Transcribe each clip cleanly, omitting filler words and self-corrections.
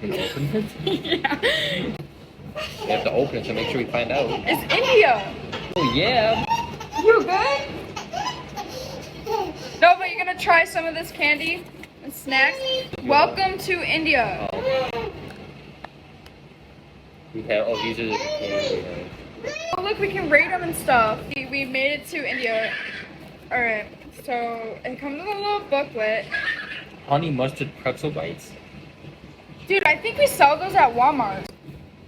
Can you open it? Yeah. We have to open it to make sure we find out. It's India. Oh yeah. You good? No, but you're gonna try some of this candy and snacks. Welcome to India. We have. Oh, these are the candy. Oh, look, we can rate them and stuff. We made it to India. Alright, so it comes with a little booklet. Honey mustard pretzel bites. Dude, I think we sell those at Walmart.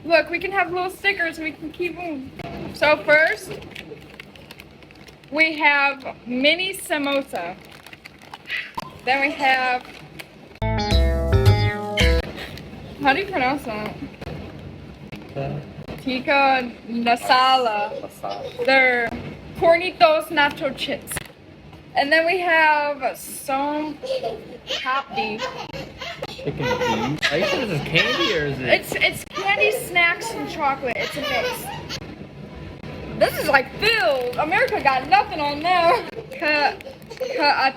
Look, we can have little stickers and we can keep them. So first, we have mini samosa. Then we have, how do you pronounce that? Tikka masala. They're cornitos nacho chips. And then we have some papdi. Chicken peas. Are you sure this is candy or is it? It's candy, snacks, and chocolate. It's a mix. This is like filled. America got nothing on there. I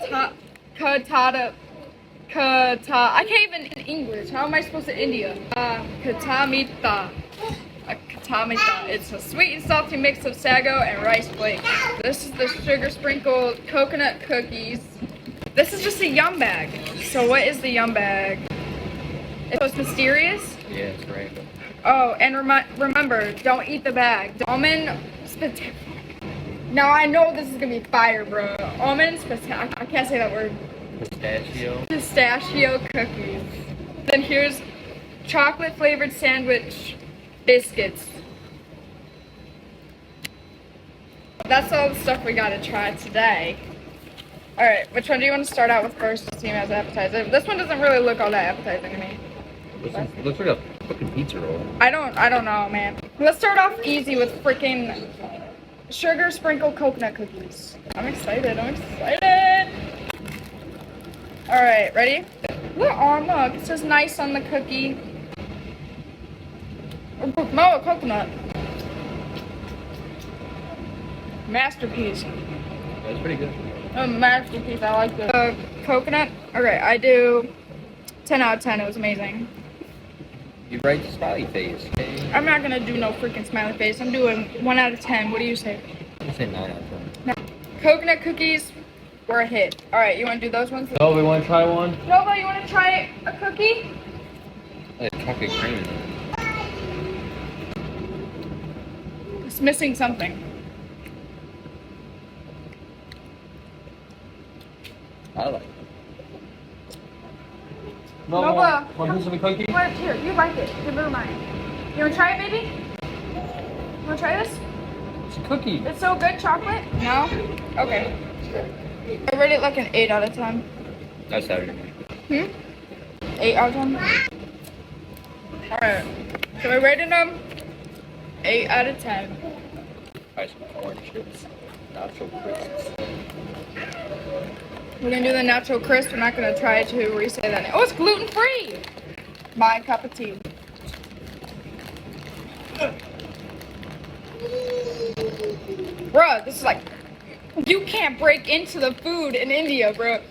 can't even in English. How am I supposed to India? Katamita. Katamita. It's a sweet and salty mix of sago and rice flakes. This is the sugar sprinkled coconut cookies. This is just a yum bag. So what is the yum bag? It's mysterious. Yeah, it's random. Oh, and remember, don't eat the bag. Almond Now I know this is gonna be fire, bro. Almond I can't say that word. Pistachio. Pistachio cookies. Then here's chocolate flavored sandwich biscuits. That's all the stuff we gotta try today. Alright, which one do you want to start out with first to see as appetizer? This one doesn't really look all that appetizing to me. It looks like a fucking pizza roll. I don't know, man. Let's start off easy with freaking sugar sprinkled coconut cookies. I'm excited. Alright, ready? Look, it says nice on the cookie. No, coconut. Masterpiece. That's pretty good. A masterpiece, I like the coconut. Okay, I do 10 out of 10. It was amazing. You write the smiley face, okay? I'm not gonna do no freaking smiley face. I'm doing 1 out of 10. What do you say? I say 9 out of 10. No. Coconut cookies were a hit. Alright, you wanna do those ones? Oh, we want to try one? Nova, you wanna try a cookie? There's chocolate cream in there. It's missing something. I like it. Nova, want some cookie? What? Here, you like it. Give it mine. You wanna try it, baby? You wanna try this? It's a cookie. It's so good, chocolate? No? Okay. I rate it like an 8 out of 10. That's how you 8 out of 10? Alright. So I rated them 8 out of 10. Try some corn chips. Nacho crisps. We're gonna do the nacho crisp. We're not gonna try to re-say that name. Oh, it's gluten free! My cup of tea. Bruh, this is like, you can't break into the food in India, bruh.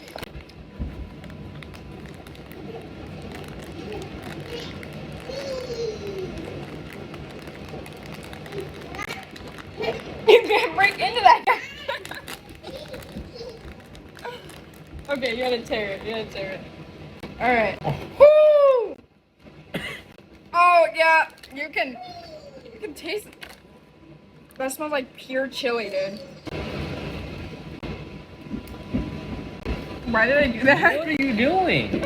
You can't break into that guy. Okay, you gotta tear it. Alright. Woo! Oh, yeah, you can taste it. That smells like pure chili, dude. Why did I do that? What are you doing?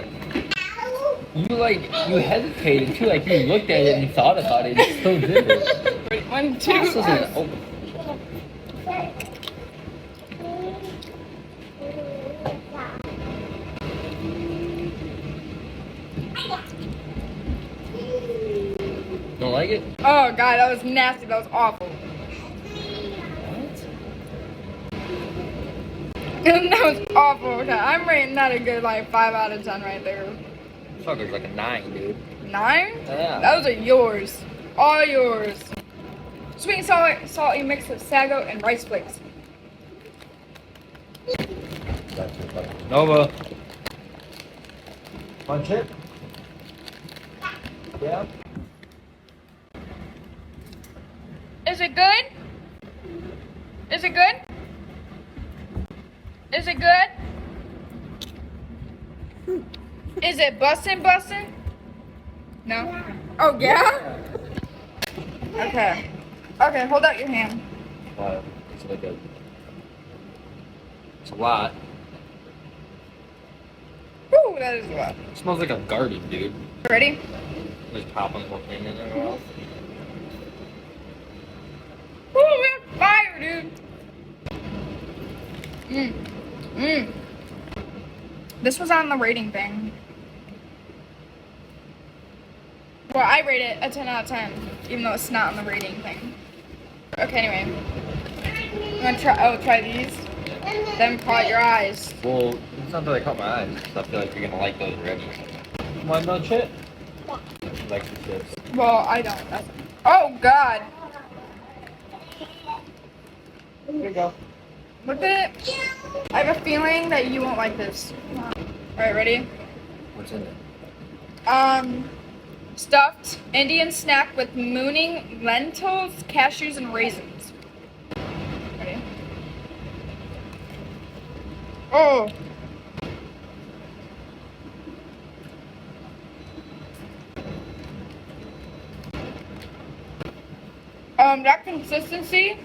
You hesitated too, like you looked at it and thought about it and still did it. Ready? 1, 2, This isn't open. Don't like it? Oh god, that was nasty. That was awful. That was awful. Okay, I'm rating that a good like 5 out of 10 right there. Sucker's like a 9, dude. 9? Yeah. Those are yours. All yours. Sweet and salty mix of sago and rice flakes. Nova. One chip? Yeah. Is it good? Is it good? Is it good? Is it bussin'? No? Oh, yeah? Okay. Okay, hold out your hand. It's like a. It's a lot. Woo, that is a lot. It smells like a garden, dude. Ready? Just popping the whole thing in there. Well. Woo, we're on fire, dude. This was on the rating thing. Well, I rate it a 10 out of 10, even though it's not on the rating thing. Okay, anyway. I'm gonna try these. Then caught your eyes. Well, it's not that I caught my eyes. I feel like you're gonna like those already. Want no chip? Like the chips. Well, I don't. Oh, God. Here you go. Look at it. I have a feeling that you won't like this. Alright, ready? What's in it? Stuffed Indian snack with mooning lentils, cashews, and raisins. Ready? Oh. That consistency,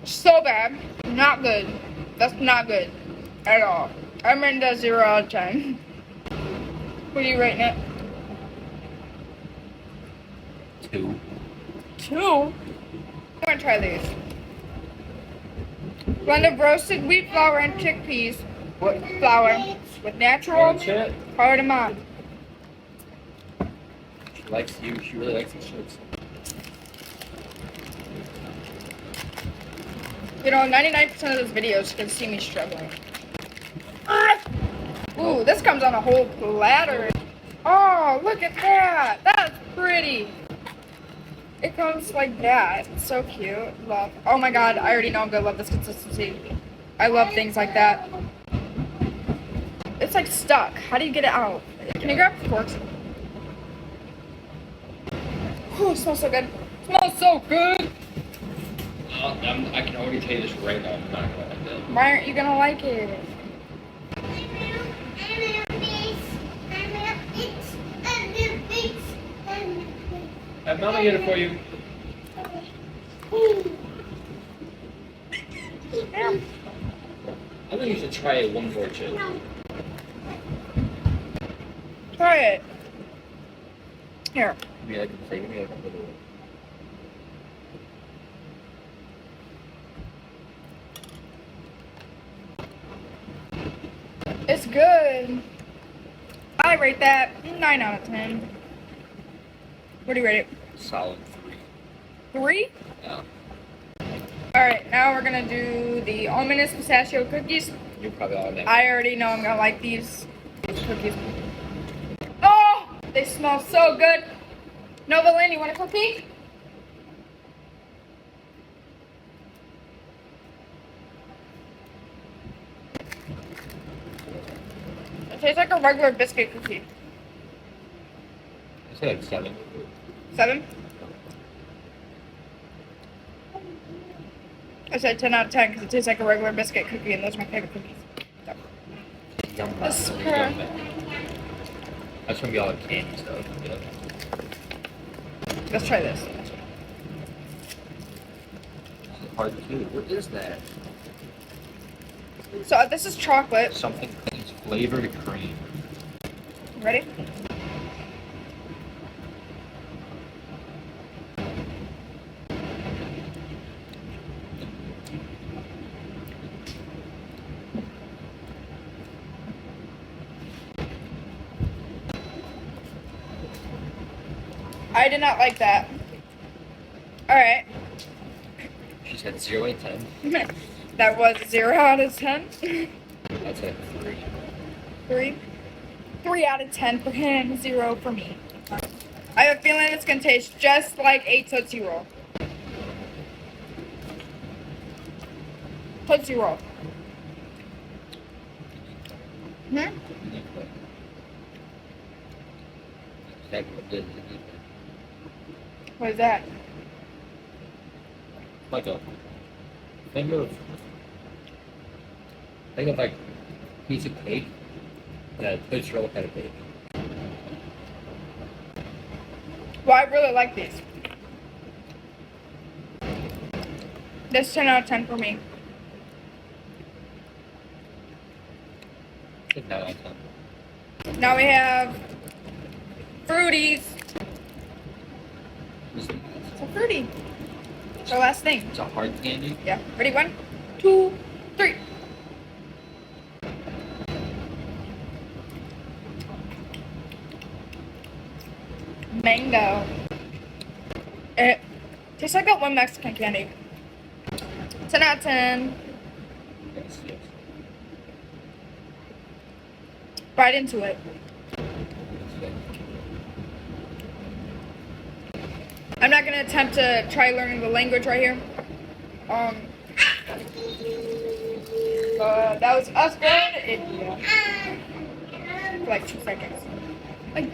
so bad. Not good. That's not good at all. I'm rating that 0 out of 10. What are you rating it? 2. 2? I'm gonna try these. Blend of roasted wheat flour and chickpeas flour with natural Chip? cardamom. She likes you. She really likes these chips. You know, 99% of this video is gonna see me struggling. Ooh, this comes on a whole platter. Oh, look at that. That's pretty. It comes like that. It's so cute. Love. Oh my god, I already know I'm gonna love this consistency. I love things like that. It's like stuck. How do you get it out? Can you grab forks? Oh, it smells so good. It smells so good. I can already tell you this right now. I'm not gonna like that. Why aren't you gonna like it? Have Mama get it for you. I think you should try it one more chip. Try it. Here. Give me like a little. It's good. I rate that 9 out of 10. What do you rate it? Solid 3. 3? Yeah. Alright, now we're gonna do the ominous pistachio cookies. You're probably all in. I already know I'm gonna like these cookies. Oh! They smell so good. Nova Lynn, you want a cookie? It tastes like a regular biscuit cookie. I say like 7. 7? I said 10 out of 10 because it tastes like a regular biscuit cookie, and those are my favorite cookies. So. This is her. That's gonna be all the candy stuff. Yeah. Let's try this. Part 2. What is that? So this is chocolate. Something that's flavored cream. Ready? I did not like that. Alright. She said 0 out of 10. That was 0 out of 10. That's a 3. 3? 3 out of 10 for him, 0 for me. I have a feeling it's gonna taste just like a Tootsie Roll. Tootsie Roll. Hmm? That did What is that? like a think of like a piece of cake that puts roll kind of cake. Well, I really like these. This 10 out of 10 for me. No, I can't. Now we have fruities. It's It's a fruity. It's our last thing. a hard candy. Yeah. Ready? 1, 2, 3. Mango. It tastes like that one Mexican candy. 10 out of 10. Yes, yes. Bite into it. Yes. I'm not gonna attempt to try learning the language right here. That was us going to India. For like 2 seconds. Like,